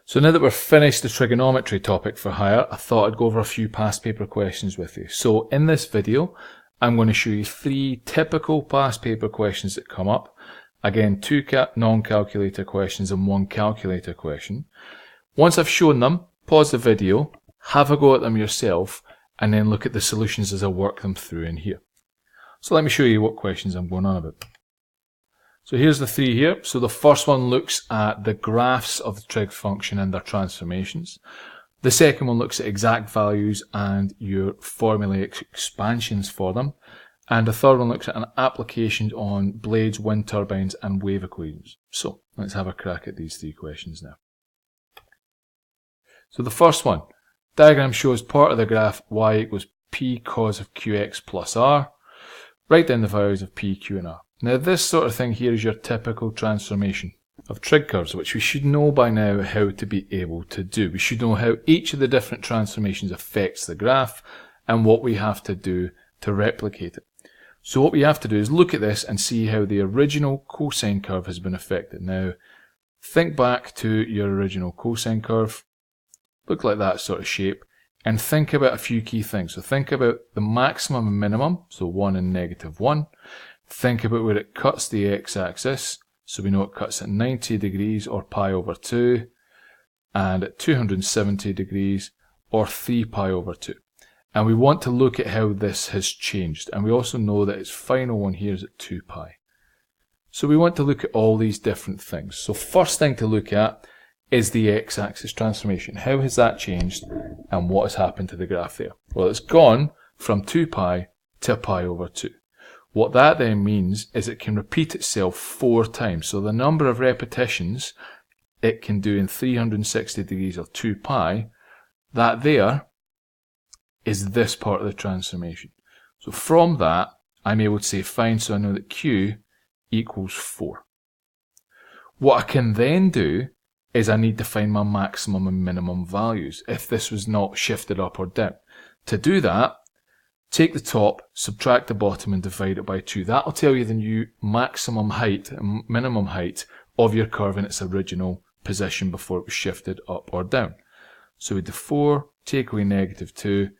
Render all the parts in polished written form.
So now that we're finished the trigonometry topic for hire, I thought I'd go over a few past paper questions with you. So in this video, I'm going to show you 3 typical past paper questions that come up. Again, 2 non-calculator questions and 1 calculator question. Once I've shown them, pause the video, have a go at them yourself, and then look at the solutions as I work them through in here. So let me show you what questions I'm going on about. So here's the 3 here. So the first one looks at the graphs of the trig function and their transformations. The second one looks at exact values and your formulaic expansions for them. And the third one looks at an application on blades, wind turbines and wave equations. So let's have a crack at these 3 questions now. So the first one, diagram shows part of the graph y equals p cos of qx plus r. Write down the values of p, q and r. Now this sort of thing here is your typical transformation of trig curves, which we should know by now how to be able to do. We should know how each of the different transformations affects the graph and what we have to do to replicate it. So what we have to do is look at this and see how the original cosine curve has been affected. Now think back to your original cosine curve, look like that sort of shape, and think about a few key things. So think about the maximum and minimum, so 1 and -1. Think about where it cuts the x-axis, so we know it cuts at 90 degrees or pi over 2, and at 270 degrees or 3 pi over 2. And we want to look at how this has changed, and we also know that its final one here is at 2 pi. So we want to look at all these different things. So first thing to look at is the x-axis transformation. How has that changed and what has happened to the graph there? Well, it's gone from 2 pi to pi over 2. What that then means is it can repeat itself 4 times. So the number of repetitions it can do in 360 degrees of 2 pi, that there is this part of the transformation. So from that, I'm able to say fine, so I know that q equals 4. What I can then do is I need to find my maximum and minimum values if this was not shifted up or down. To do that, take the top, subtract the bottom and divide it by 2. That'll tell you the new maximum height and minimum height of your curve in its original position before it was shifted up or down. So we do 4, take away -2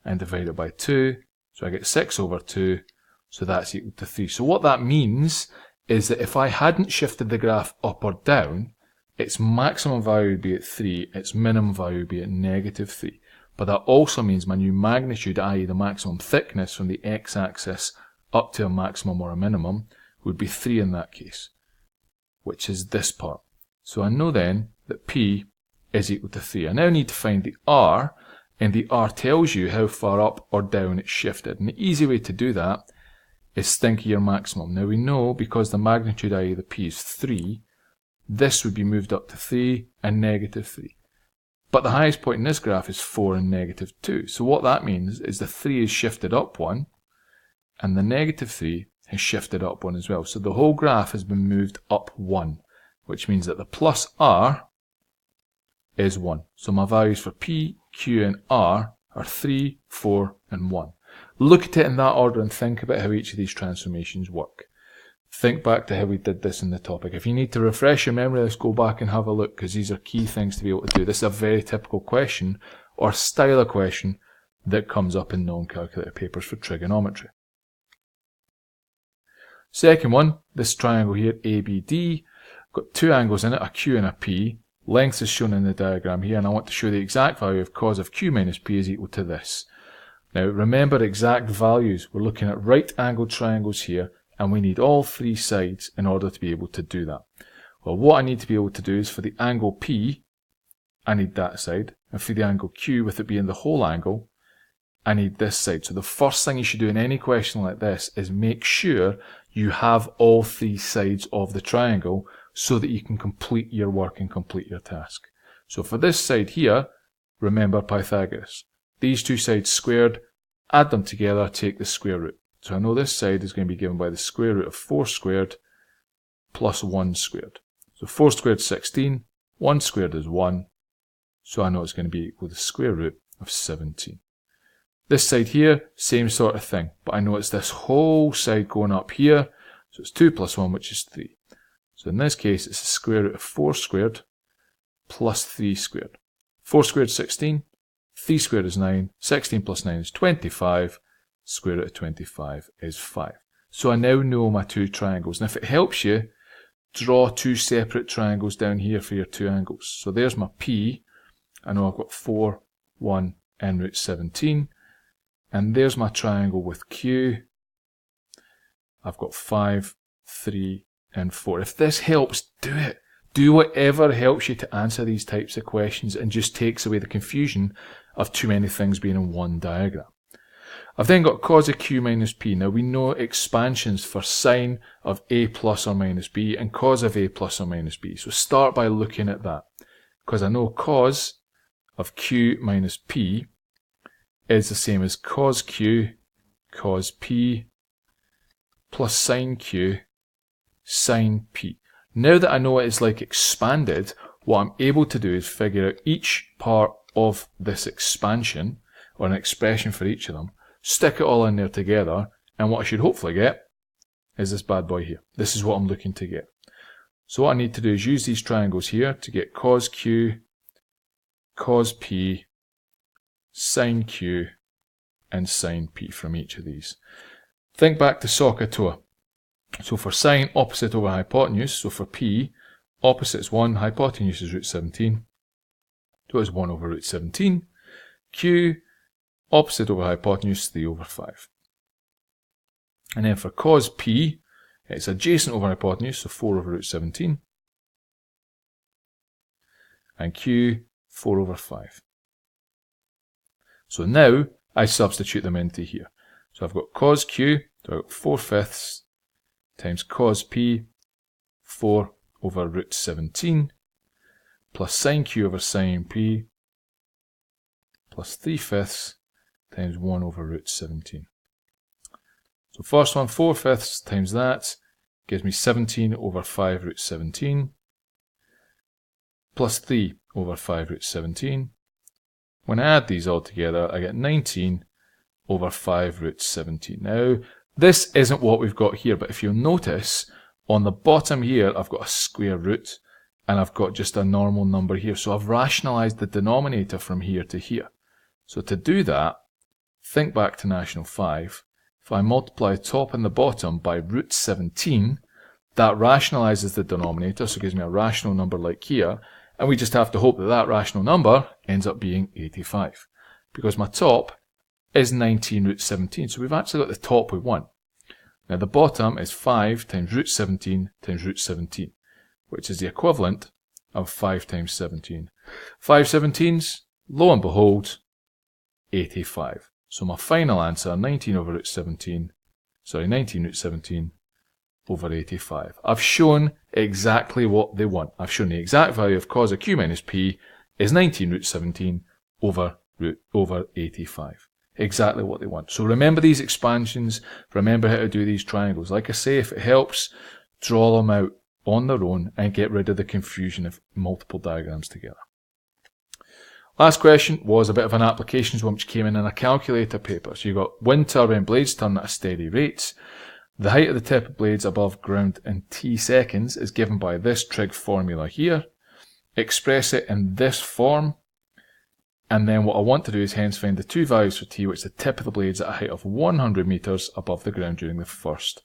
and divide it by 2. So I get 6 over 2, so that's equal to 3. So what that means is that if I hadn't shifted the graph up or down, its maximum value would be at 3, its minimum value would be at -3. But that also means my new magnitude, i.e. the maximum thickness from the x-axis up to a maximum or a minimum, would be 3 in that case, which is this part. So I know then that p is equal to 3. I now need to find the r, and the r tells you how far up or down it's shifted. And the easy way to do that is think of your maximum. Now we know because the magnitude, i.e. the p is 3, this would be moved up to 3 and -3. But the highest point in this graph is 4 and -2. So what that means is the 3 is shifted up 1 and the -3 has shifted up 1 as well. So the whole graph has been moved up 1, which means that the plus r is 1. So my values for p, q and r are 3, 4 and 1. Look at it in that order and think about how each of these transformations work. Think back to how we did this in the topic. If you need to refresh your memory, let's go back and have a look, because these are key things to be able to do. This is a very typical question or style of question that comes up in non-calculator papers for trigonometry. Second one, this triangle here, ABD, got 2 angles in it, a Q and a P. Length is shown in the diagram here, and I want to show the exact value of cos of Q minus P is equal to this. Now remember exact values. We're looking at right angled triangles here, and we need all 3 sides in order to be able to do that. Well, what I need to be able to do is for the angle P, I need that side, and for the angle Q, with it being the whole angle, I need this side. So the first thing you should do in any question like this is make sure you have all 3 sides of the triangle so that you can complete your work and complete your task. So for this side here, remember Pythagoras. These 2 sides squared, add them together, take the square root. So I know this side is going to be given by the square root of 4 squared plus 1 squared. So 4 squared is 16, 1 squared is 1, so I know it's going to be equal to the square root of 17. This side here, same sort of thing, but I know it's this whole side going up here, so it's 2 plus 1, which is 3. So in this case, it's the square root of 4 squared plus 3 squared. 4 squared is 16, 3 squared is 9, 16 plus 9 is 25, square root of 25 is 5. So I now know my two triangles. And if it helps you, draw two separate triangles down here for your two angles. So there's my P. I know I've got 4, 1 and root 17. And there's my triangle with Q. I've got 5, 3 and 4. If this helps, do it. Do whatever helps you to answer these types of questions and just takes away the confusion of too many things being in one diagram. I've then got cos of q minus p. Now we know expansions for sine of a plus or minus b and cos of a plus or minus b. So start by looking at that. Because I know cos of q minus p is the same as cos q cos p plus sine q sine p. Now that I know it is like expanded, what I'm able to do is figure out each part of this expansion, or an expression for each of them, stick it all in there together, and what I should hopefully get is this bad boy here. This is what I'm looking to get. So what I need to do is use these triangles here to get cos q, cos p, sine q, and sine p from each of these. Think back to SOHCAHTOA. So for sine, opposite over hypotenuse. So for p, opposite is 1, hypotenuse is root 17. So it's 1 over root 17. Q, opposite over hypotenuse, 3 over 5. And then for cos p, it's adjacent over hypotenuse, so 4 over root 17. And q, 4 over 5. So now I substitute them into here. So I've got cos q, so I've got 4/5 times cos p, 4 over root 17, plus sine q over sine p, plus 3/5 times 1 over root 17. So first one, 4/5 times that, gives me 17 over 5 root 17, plus 3 over 5 root 17. When I add these all together, I get 19 over 5 root 17. Now, this isn't what we've got here, but if you'll notice, on the bottom here, I've got a square root, and I've got just a normal number here. So I've rationalised the denominator from here to here. So to do that, think back to National 5. If I multiply top and the bottom by root 17, that rationalises the denominator, so it gives me a rational number like here, and we just have to hope that that rational number ends up being 85. Because my top is 19 root 17, so we've actually got the top we want. Now the bottom is 5 times root 17 times root 17, which is the equivalent of 5 times 17. 5 17s, lo and behold, 85. So my final answer, 19 root 17 over 85. I've shown exactly what they want. I've shown the exact value of cos of q minus p is 19 root 17 over 85. Exactly what they want. So remember these expansions, remember how to do these triangles. Like I say, if it helps, draw them out on their own and get rid of the confusion of multiple diagrams together. Last question was a bit of an applications one which came in a calculator paper. So you've got wind turbine blades turn at a steady rate. The height of the tip of blades above ground in t seconds is given by this trig formula here. Express it in this form. And then what I want to do is hence find the two values for t, which is the tip of the blades at a height of 100 meters above the ground during the first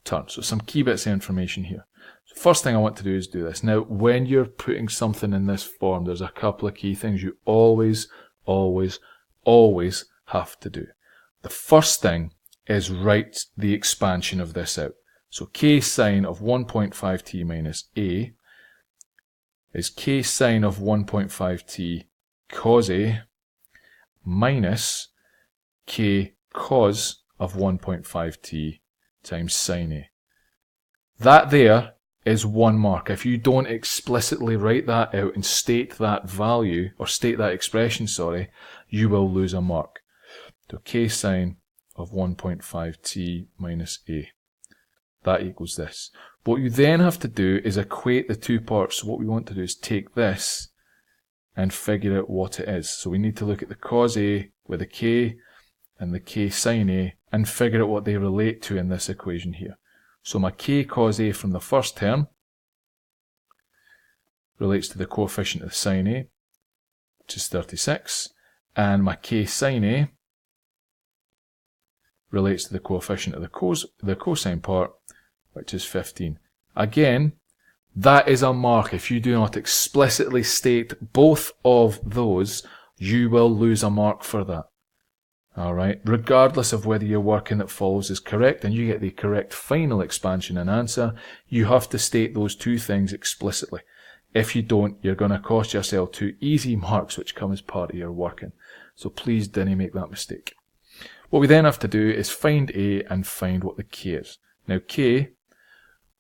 turn. So some key bits of information here. So first thing I want to do is do this. Now, when you're putting something in this form, there's a couple of key things you always have to do. The first thing is write the expansion of this out. So k sine of 1.5t minus a is k sine of 1.5t cos a minus k cos of 1.5t times sine a. That there is 1 mark. If you don't explicitly write that out and state that value, or state that expression, sorry, you will lose a mark. So k sine of 1.5t minus a. That equals this. What you then have to do is equate the two parts. So what we want to do is take this and figure out what it is. So we need to look at the cos a with a k and the k sine a and figure out what they relate to in this equation here. So my k cos a from the first term relates to the coefficient of the sine A, which is 36, and my k sine A relates to the coefficient of the cosine part, which is 15. Again, that is a mark. If you do not explicitly state both of those, you will lose a mark for that. Alright, regardless of whether your working that follows is correct and you get the correct final expansion and answer, you have to state those two things explicitly. If you don't, you're going to cost yourself 2 easy marks which come as part of your working. So please don't make that mistake. What we then have to do is find A and find what the k is. Now k,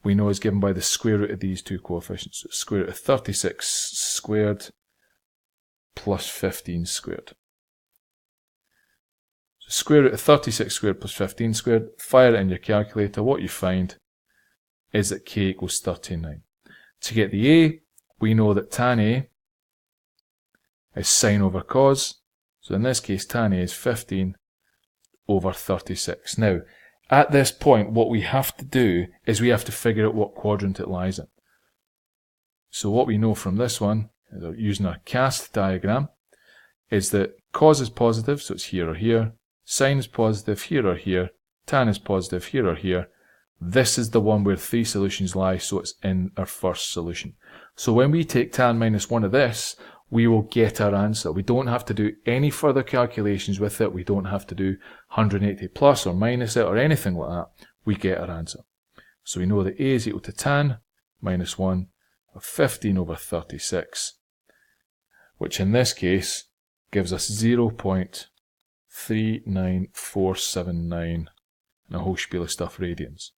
we know is given by the square root of these two coefficients. So square root of 36 squared plus 15 squared. So square root of 36 squared plus 15 squared, fire it in your calculator. What you find is that k equals 39. To get the A, we know that tan A is sine over cos. So in this case, tan A is 15 over 36. Now, at this point, what we have to do is we have to figure out what quadrant it lies in. So what we know from this one, using our cast diagram, is that cos is positive, so it's here or here. Sine is positive, here or here. Tan is positive, here or here. This is the one where 3 solutions lie, so it's in our first solution. So when we take tan minus 1 of this, we will get our answer. We don't have to do any further calculations with it. We don't have to do 180 plus or minus it or anything like that. We get our answer. So we know that A is equal to tan minus 1 of 15 over 36, which in this case gives us 0.39479 and a whole spiel of stuff radians.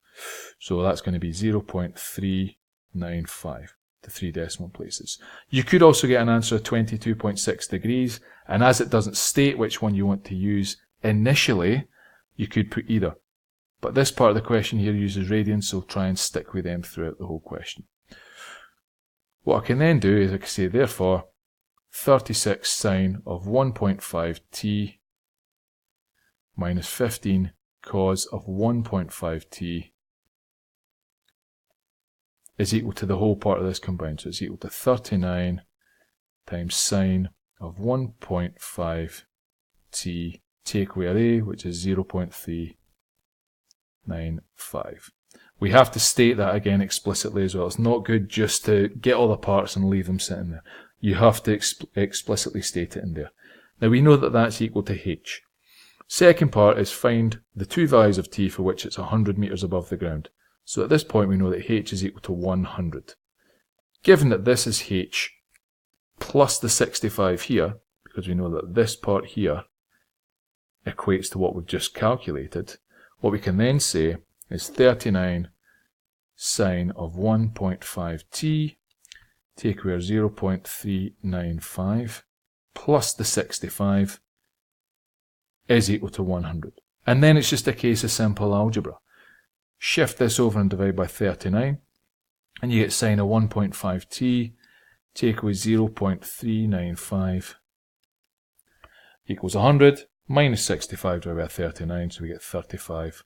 So that's going to be 0.395. to 3 decimal places. You could also get an answer of 22.6 degrees, and as it doesn't state which one you want to use initially, you could put either. But this part of the question here uses radians, so try and stick with them throughout the whole question. What I can then do is I can say, therefore, 36 sine of 1.5t minus 15 cos of 1.5t is equal to the whole part of this combined. So it's equal to 39 times sine of 1.5t, take away our A, which is 0.395. We have to state that again explicitly as well. It's not good just to get all the parts and leave them sitting there. You have to explicitly state it in there. Now we know that that's equal to h. Second part is find the two values of t for which it's 100 metres above the ground. So at this point we know that h is equal to 100. Given that this is h plus the 65 here, because we know that this part here equates to what we've just calculated, what we can then say is 39 sine of 1.5t, take away our 0.395, plus the 65 is equal to 100. And then it's just a case of simple algebra. Shift this over and divide by 39, and you get sine of 1.5t, take away 0.395 equals 100, minus 65 divided by 39, so we get 35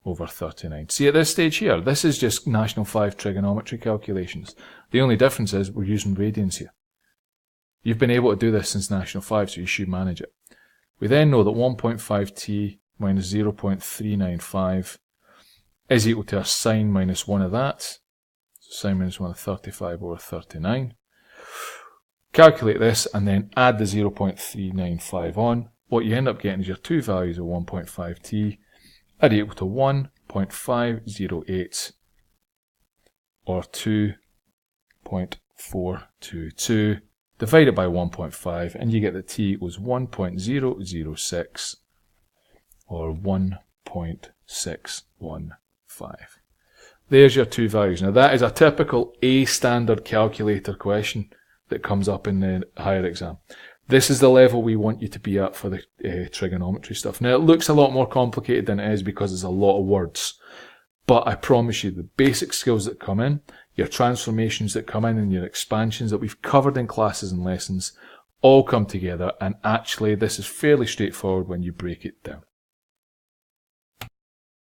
over 39. See, at this stage here, this is just National 5 trigonometry calculations. The only difference is we're using radians here. You've been able to do this since National 5, so you should manage it. We then know that 1.5t minus 0.395 is equal to a sine minus 1 of that. So sine minus 1 of 35 over 39. Calculate this and then add the 0.395 on. What you end up getting is your two values of 1.5t are equal to 1.508 or 2.422 divided by 1.5, and you get that t equals 1.006 or 1.615. There's your two values. Now that is a typical A standard calculator question that comes up in the higher exam. This is the level we want you to be at for the trigonometry stuff. Now it looks a lot more complicated than it is because there's a lot of words. But I promise you, the basic skills that come in, your transformations that come in, and your expansions that we've covered in classes and lessons all come together, and actually this is fairly straightforward when you break it down.